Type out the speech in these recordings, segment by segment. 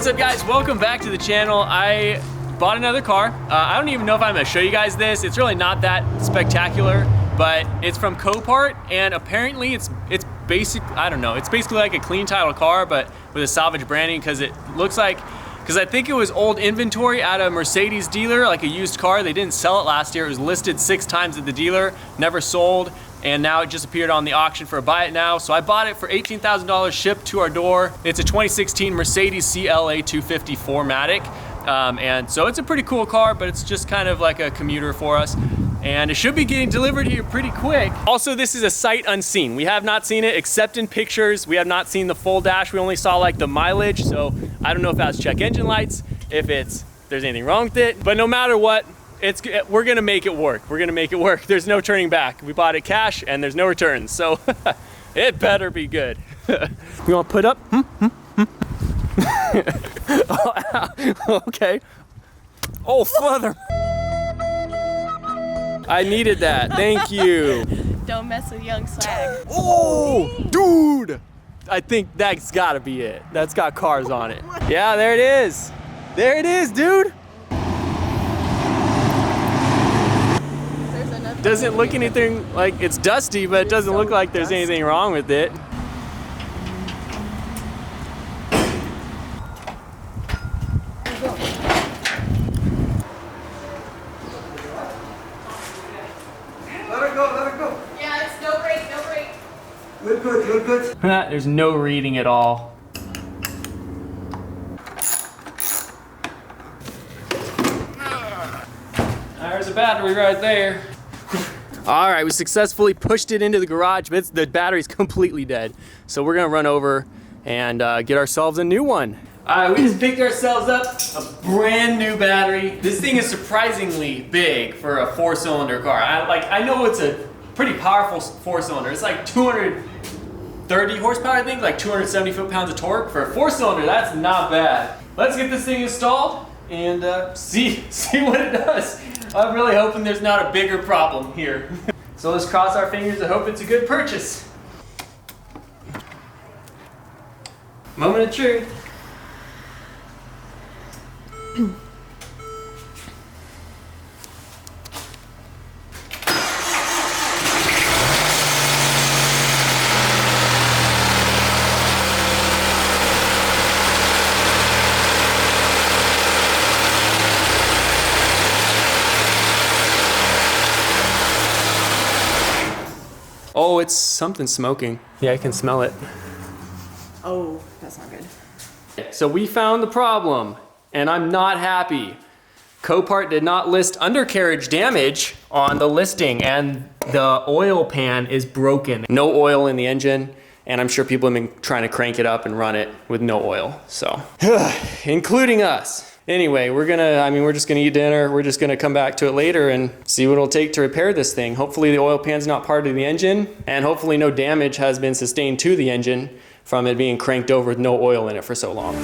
What's up guys, welcome back to the channel. I bought another car. I don't even know if I'm gonna show you guys this. It's really not that spectacular, but it's from Copart and apparently it's basic, I don't know, it's basically like a clean title car but with a salvage branding because it looks like, because I think it was old inventory at a Mercedes dealer, like a used car. They didn't sell it last year. It was listed 6 times at the dealer, never sold, and now it just appeared on the auction for a buy it now. So I bought it for $18,000 shipped to our door. It's a 2016 Mercedes CLA 250 4MATIC. And so it's a pretty cool car, but it's just kind of like a commuter for us. And it should be getting delivered here pretty quick. Also, this is a sight unseen. We have not seen it except in pictures. We have not seen the full dash. We only saw like the mileage. So I don't know if it has check engine lights, if there's anything wrong with it. But no matter what, we're gonna make it work. We're gonna make it work. There's no turning back. We bought it cash and there's no returns. So it better be good. You wanna put up? Oh, okay. Oh, father. I needed that, thank you. Don't mess with young swag. Oh, dude! I think that's gotta be it. That's got cars on it. Yeah, there it is. There it is, dude. Doesn't look anything like, it's dusty, but it doesn't look like there's anything wrong with it. Let her go. Yeah, it's no brake, no brake. You're good, you're good. There's no reading at all. There's a battery right there. All right, we successfully pushed it into the garage, but the battery's completely dead. So we're gonna run over and get ourselves a new one. All right, we just picked ourselves up a brand new battery. This thing is surprisingly big for a 4-cylinder car. I know it's a pretty powerful 4-cylinder. It's like 230 horsepower, I think, like 270 foot-pounds of torque. For a 4-cylinder, that's not bad. Let's get this thing installed and see what it does. I'm really hoping there's not a bigger problem here. So let's cross our fingers and hope it's a good purchase. Moment of truth. Oh, it's something smoking. Yeah, I can smell it. Oh, that's not good. So we found the problem, and I'm not happy. Copart did not list undercarriage damage on the listing, and the oil pan is broken. No oil in the engine, and I'm sure people have been trying to crank it up and run it with no oil, so. Including us. Anyway, we're just gonna eat dinner. We're just gonna come back to it later and see what it'll take to repair this thing. Hopefully the oil pan's not part of the engine, and hopefully no damage has been sustained to the engine from it being cranked over with no oil in it for so long.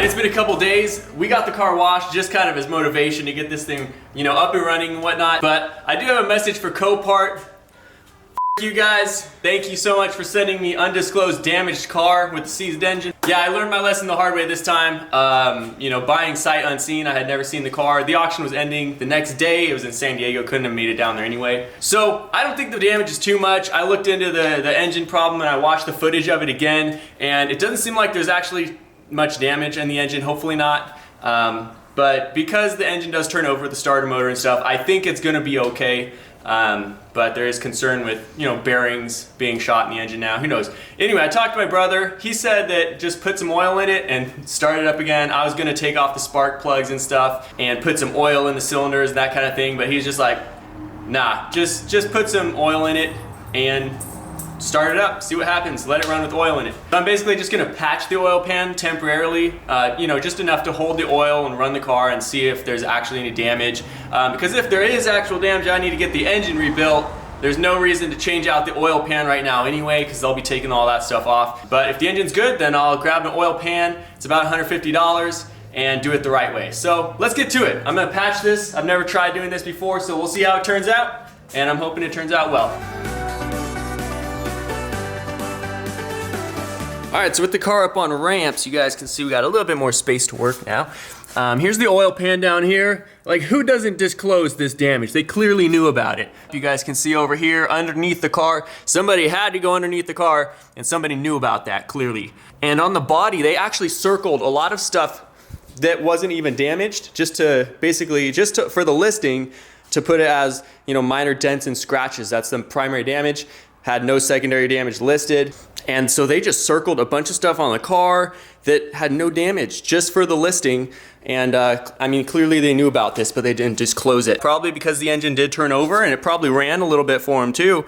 It's been a couple days. We got the car washed just kind of as motivation to get this thing, you know, up and running and whatnot. But I do have a message for Copart. F you guys. Thank you so much for sending me undisclosed damaged car with the seized engine. Yeah, I learned my lesson the hard way this time. You know, buying sight unseen. I had never seen the car. The auction was ending the next day. It was in San Diego. Couldn't have made it down there anyway. So I don't think the damage is too much. I looked into the engine problem and I watched the footage of it again, and it doesn't seem like there's actually much damage in the engine, hopefully not. But because the engine does turn over, the starter motor and stuff, I think it's gonna be okay. But there is concern with, you know, bearings being shot in the engine now, who knows. Anyway, I talked to my brother. He said that just put some oil in it and start it up again. I was gonna take off the spark plugs and stuff and put some oil in the cylinders, that kind of thing, but he's just like, nah, just put some oil in it and start it up, see what happens, let it run with oil in it. So I'm basically just gonna patch the oil pan temporarily, you know, just enough to hold the oil and run the car and see if there's actually any damage. Because if there is actual damage, I need to get the engine rebuilt. There's no reason to change out the oil pan right now anyway, because they'll be taking all that stuff off. But if the engine's good, then I'll grab an oil pan. It's about $150 and do it the right way. So let's get to it. I'm gonna patch this. I've never tried doing this before, so we'll see how it turns out. And I'm hoping it turns out well. All right, so with the car up on ramps, you guys can see we got a little bit more space to work now. Here's the oil pan down here. Like, who doesn't disclose this damage? They clearly knew about it. You guys can see over here underneath the car, somebody had to go underneath the car and somebody knew about that clearly. And on the body, they actually circled a lot of stuff that wasn't even damaged, just to basically, for the listing, to put it as, you know, minor dents and scratches. That's the primary damage. Had no secondary damage listed. And so they just circled a bunch of stuff on the car that had no damage just for the listing. And I mean, clearly they knew about this, but they didn't disclose it. Probably because the engine did turn over and it probably ran a little bit for them too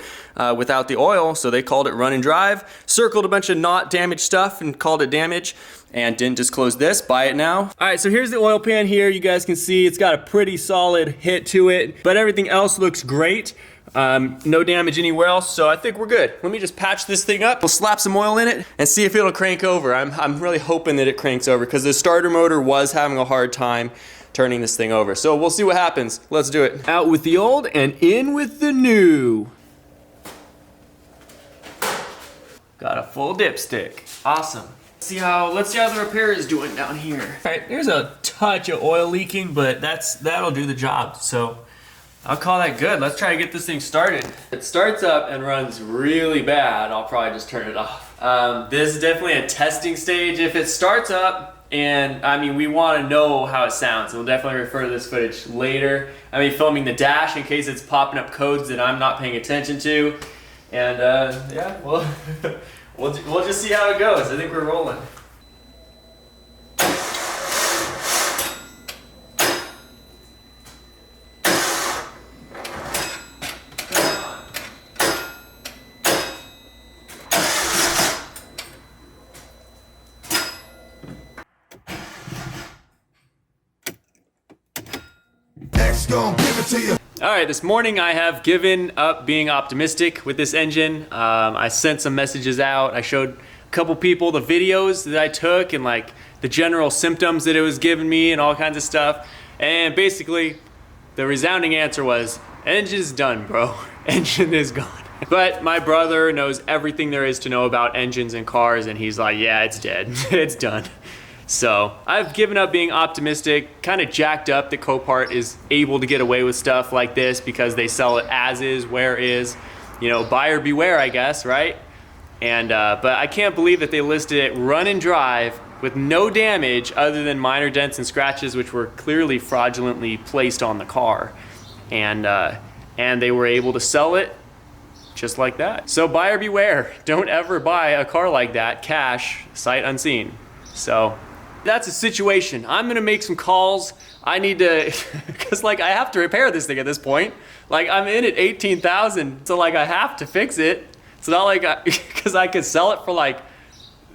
without the oil. So they called it run and drive, circled a bunch of not damaged stuff and called it damage and didn't disclose this. Buy it now. All right, so here's the oil pan here. You guys can see it's got a pretty solid hit to it, but everything else looks great. No damage anywhere else, so I think we're good. Let me just patch this thing up. We'll slap some oil in it and see if it'll crank over. I'm really hoping that it cranks over because the starter motor was having a hard time turning this thing over. So we'll see what happens. Let's do it. Out with the old and in with the new. Got a full dipstick. Awesome. Let's see how the repair is doing down here. All right, there's a touch of oil leaking, but that'll do the job. So I'll call that good. Let's try to get this thing started. It starts up and runs really bad. I'll probably just turn it off. This is definitely a testing stage. If it starts up, and I mean, we want to know how it sounds. We'll definitely refer to this footage later. I mean, filming the dash in case it's popping up codes that I'm not paying attention to. And yeah, well, we'll just see how it goes. I think we're rolling. Gonna give it to you. All right, this morning I have given up being optimistic with this engine. I sent some messages out. I showed a couple people the videos that I took and like the general symptoms that it was giving me and all kinds of stuff. And basically, the resounding answer was, engine's done, bro. Engine is gone. But my brother knows everything there is to know about engines and cars, and he's like, yeah, it's dead. It's done. So I've given up being optimistic, kind of jacked up that Copart is able to get away with stuff like this because they sell it as is, where is, you know, buyer beware, I guess, right? And but I can't believe that they listed it run and drive with no damage other than minor dents and scratches, which were clearly fraudulently placed on the car. And they were able to sell it just like that. So buyer beware, don't ever buy a car like that, cash, sight unseen. So that's a situation. I'm gonna make some calls. I need to, cause like I have to repair this thing at this point. Like I'm in at 18,000, so like I have to fix it. It's not like cause I could sell it for like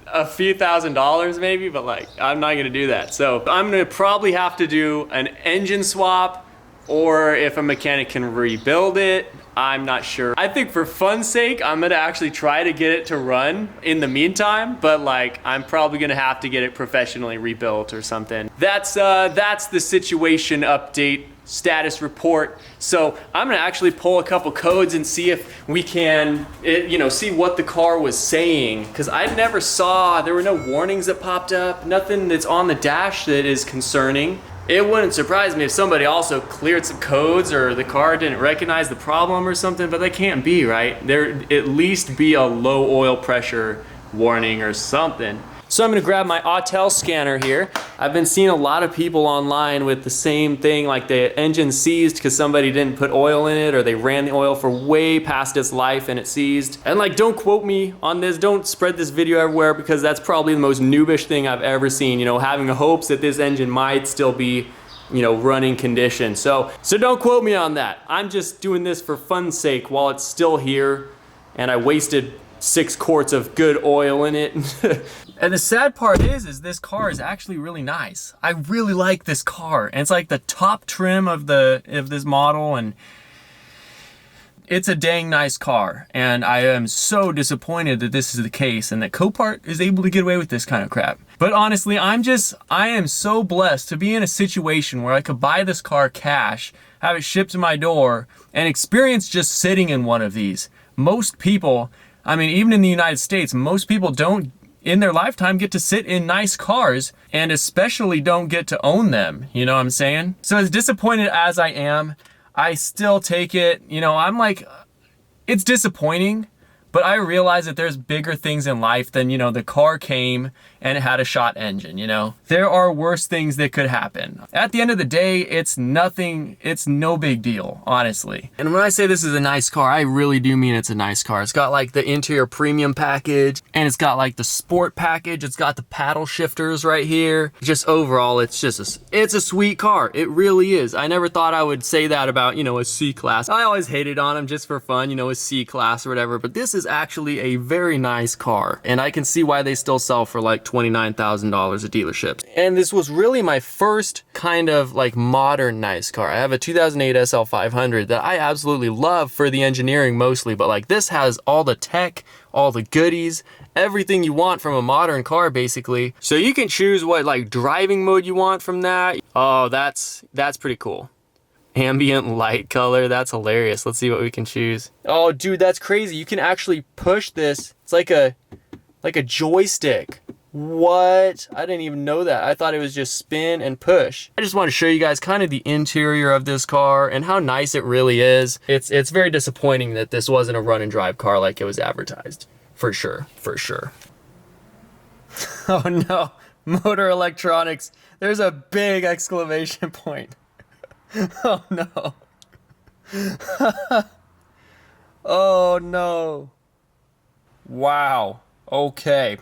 a few $1,000s maybe, but like I'm not gonna do that. So I'm gonna probably have to do an engine swap, or if a mechanic can rebuild it, I'm not sure. I think for fun's sake, I'm gonna actually try to get it to run in the meantime, but like I'm probably gonna have to get it professionally rebuilt or something. That's the situation update status report. So I'm gonna actually pull a couple codes and see if we can, see what the car was saying. Cause I never saw, there were no warnings that popped up, nothing that's on the dash that is concerning. It wouldn't surprise me if somebody also cleared some codes or the car didn't recognize the problem or something, but that can't be, right? There at least be a low oil pressure warning or something. So I'm gonna grab my Autel scanner here. I've been seeing a lot of people online with the same thing, like the engine seized because somebody didn't put oil in it, or they ran the oil for way past its life and it seized. And like, don't quote me on this, don't spread this video everywhere, because that's probably the most noobish thing I've ever seen, having hopes that this engine might still be, running condition. So don't quote me on that. I'm just doing this for fun's sake while it's still here, and I wasted 6 quarts of good oil in it. And the sad part is this car is actually really nice. I really like this car. And it's like the top trim of this model, and it's a dang nice car. And I am so disappointed that this is the case and that Copart is able to get away with this kind of crap. But honestly, I am so blessed to be in a situation where I could buy this car cash, have it shipped to my door, and experience just sitting in one of these. Most people, I mean, even in the United States, most people don't in their lifetime get to sit in nice cars, and especially don't get to own them. You know what I'm saying? So as disappointed as I am, I still take it. You know, I'm like, it's disappointing, but I realize that there's bigger things in life than, you know, the car came and it had a shot engine, you know? There are worse things that could happen. At the end of the day, it's nothing, it's no big deal, honestly. And when I say this is a nice car, I really do mean it's a nice car. It's got like the interior premium package, and it's got like the sport package. It's got the paddle shifters right here. Just overall, it's just it's a sweet car. It really is. I never thought I would say that about, you know, a C-Class. I always hated on them just for fun, you know, a C-Class or whatever, but this is actually a very nice car, and I can see why they still sell for like $29,000 at dealerships. And this was really my first kind of like modern nice car. I have a 2008 SL500 that I absolutely love for the engineering mostly, but like this has all the tech, all the goodies, everything you want from a modern car basically. So you can choose what like driving mode you want from that. Oh, that's pretty cool. Ambient light color, that's hilarious. Let's see what we can choose. Oh dude, that's crazy. You can actually push this. It's like a joystick. What? I didn't even know that. I thought it was just spin and push. I just want to show you guys kind of the interior of this car and how nice it really is. It's very disappointing that this wasn't a run and drive car like it was advertised. For sure, for sure. Oh no, motor electronics. There's a big exclamation point. Oh no. Oh no. Wow. Okay.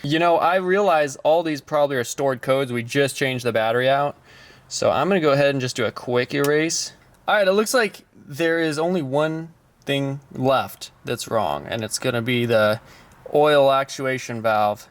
You know, I realize all these probably are stored codes. We just changed the battery out. So I'm gonna go ahead and just do a quick erase. All right, it looks like there is only one thing left that's wrong, and it's gonna be the oil actuation valve.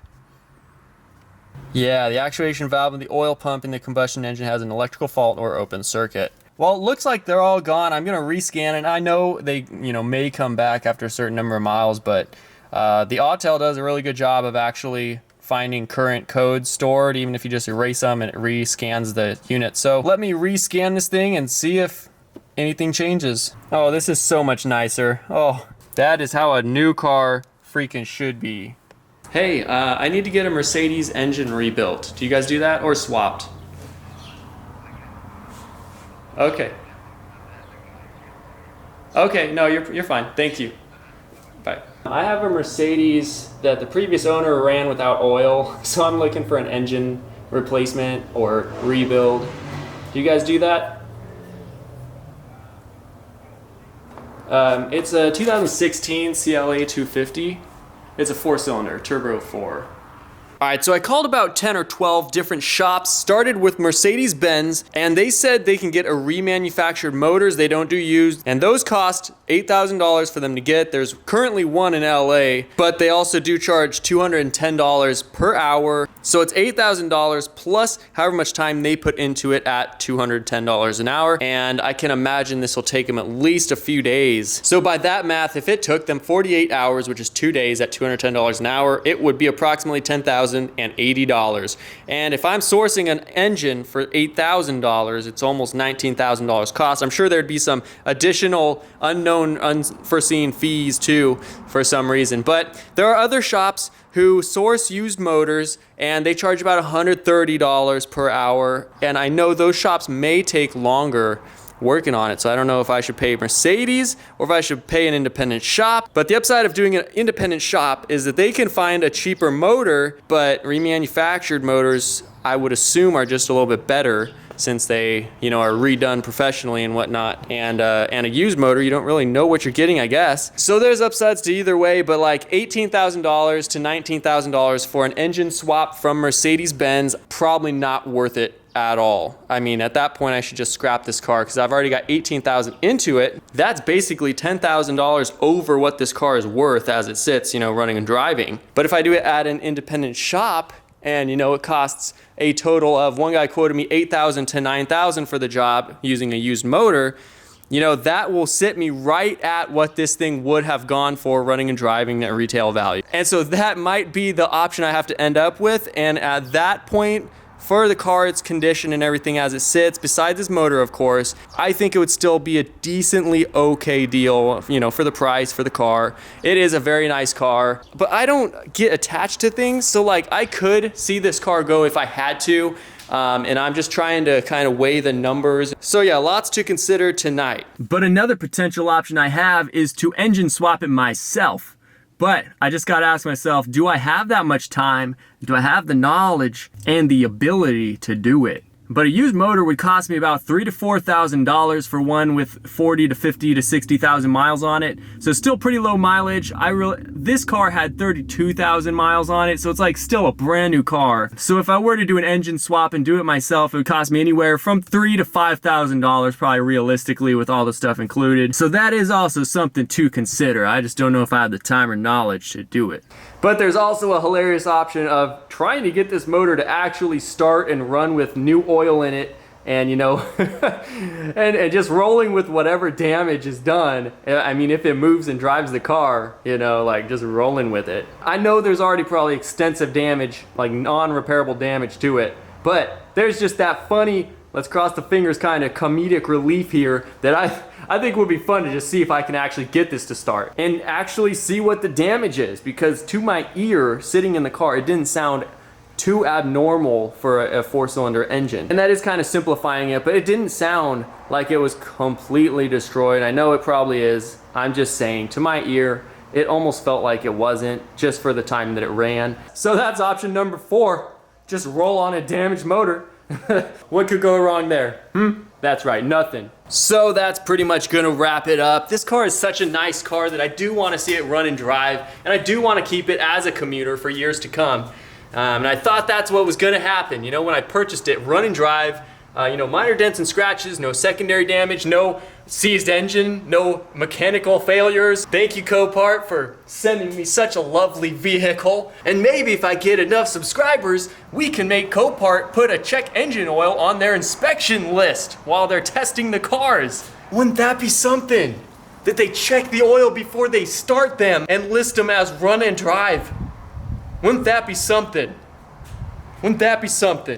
Yeah, the actuation valve and the oil pump in the combustion engine has an electrical fault or open circuit. Well, it looks like they're all gone. I'm gonna rescan it. I know they, you know, may come back after a certain number of miles, but the Autel does a really good job of actually finding current codes stored, even if you just erase them and it rescans the unit. So let me rescan this thing and see if anything changes. Oh, this is so much nicer. Oh, that is how a new car freaking should be. Hey, I need to get a Mercedes engine rebuilt. Do you guys do that or swapped? Okay. Okay, no, you're fine. Thank you. Bye. I have a Mercedes that the previous owner ran without oil, so I'm looking for an engine replacement or rebuild. Do you guys do that? It's a 2016 CLA 250. It's a 4-cylinder, turbo 4. All right, so I called about 10 or 12 different shops, started with Mercedes-Benz, and they said they can get a remanufactured motors, they don't do used, and those cost $8,000 for them to get. There's currently one in LA, but they also do charge $210 per hour. So it's $8,000 plus however much time they put into it at $210 an hour. And I can imagine this will take them at least a few days. So by that math, if it took them 48 hours, which is 2 days at $210 an hour, it would be approximately $10,080. And if I'm sourcing an engine for $8,000, it's almost $19,000 cost. I'm sure there'd be some additional unknown, unforeseen fees too for some reason. But there are other shops who source used motors and they charge about $130 per hour. And I know those shops may take longer working on it. So I don't know if I should pay Mercedes or if I should pay an independent shop. But the upside of doing an independent shop is that they can find a cheaper motor, but remanufactured motors, I would assume, are just a little bit better since they, you know, are redone professionally and whatnot. And a used motor, you don't really know what you're getting, I guess. So there's upsides to either way, but like $18,000 to $19,000 for an engine swap from Mercedes-Benz, probably not worth it at all. I mean, at that point I should just scrap this car because I've already got $18,000 into it. That's basically $10,000 over what this car is worth as it sits, you know, running and driving. But if I do it at an independent shop and, you know, it costs a total of, one guy quoted me $8,000 to $9,000 for the job using a used motor, you know, that will sit me right at what this thing would have gone for running and driving at retail value. And so that might be the option I have to end up with. And at that point, for the car, its condition and everything as it sits, besides this motor, of course, I think it would still be a decently okay deal, you know, for the price, for the car. It is a very nice car, but I don't get attached to things. So like, I could see this car go if I had to, and I'm just trying to kind of weigh the numbers. So yeah, lots to consider tonight. But another potential option I have is to engine swap it myself. But I just gotta ask myself, do I have that much time? Do I have the knowledge and the ability to do it? But a used motor would cost me about $3,000 to $4,000 for one with 40 to 50 to 60,000 miles on it. So still pretty low mileage. This car had 32,000 miles on it, so it's like still a brand new car. So if I were to do an engine swap and do it myself, it would cost me anywhere from $3,000 to $5,000, probably realistically with all the stuff included. So that is also something to consider. I just don't know if I have the time or knowledge to do it. But there's also a hilarious option of trying to get this motor to actually start and run with new oil in it, and you know, and just rolling with whatever damage is done. I mean, if it moves and drives the car, you know, like just rolling with it. I know there's already probably extensive damage, like non-repairable damage to it, but there's just that funny, let's cross the fingers, kind of comedic relief here that I think would be fun to just see if I can actually get this to start and actually see what the damage is, because to my ear sitting in the car, it didn't sound too abnormal for a 4-cylinder engine. And that is kind of simplifying it, but it didn't sound like it was completely destroyed. I know it probably is. I'm just saying, to my ear, it almost felt like it wasn't, just for the time that it ran. So that's option number 4. Just roll on a damaged motor. What could go wrong there? That's right, nothing. So that's pretty much gonna wrap it up. This car is such a nice car that I do wanna see it run and drive, and I do wanna keep it as a commuter for years to come. And I thought that's what was gonna happen. You know, when I purchased it, run and drive, you know, minor dents and scratches, no secondary damage, no seized engine, no mechanical failures. Thank you, Copart, for sending me such a lovely vehicle. And maybe if I get enough subscribers, we can make Copart put a check engine oil on their inspection list while they're testing the cars. Wouldn't that be something? That they check the oil before they start them and list them as run and drive. Wouldn't that be something? Wouldn't that be something?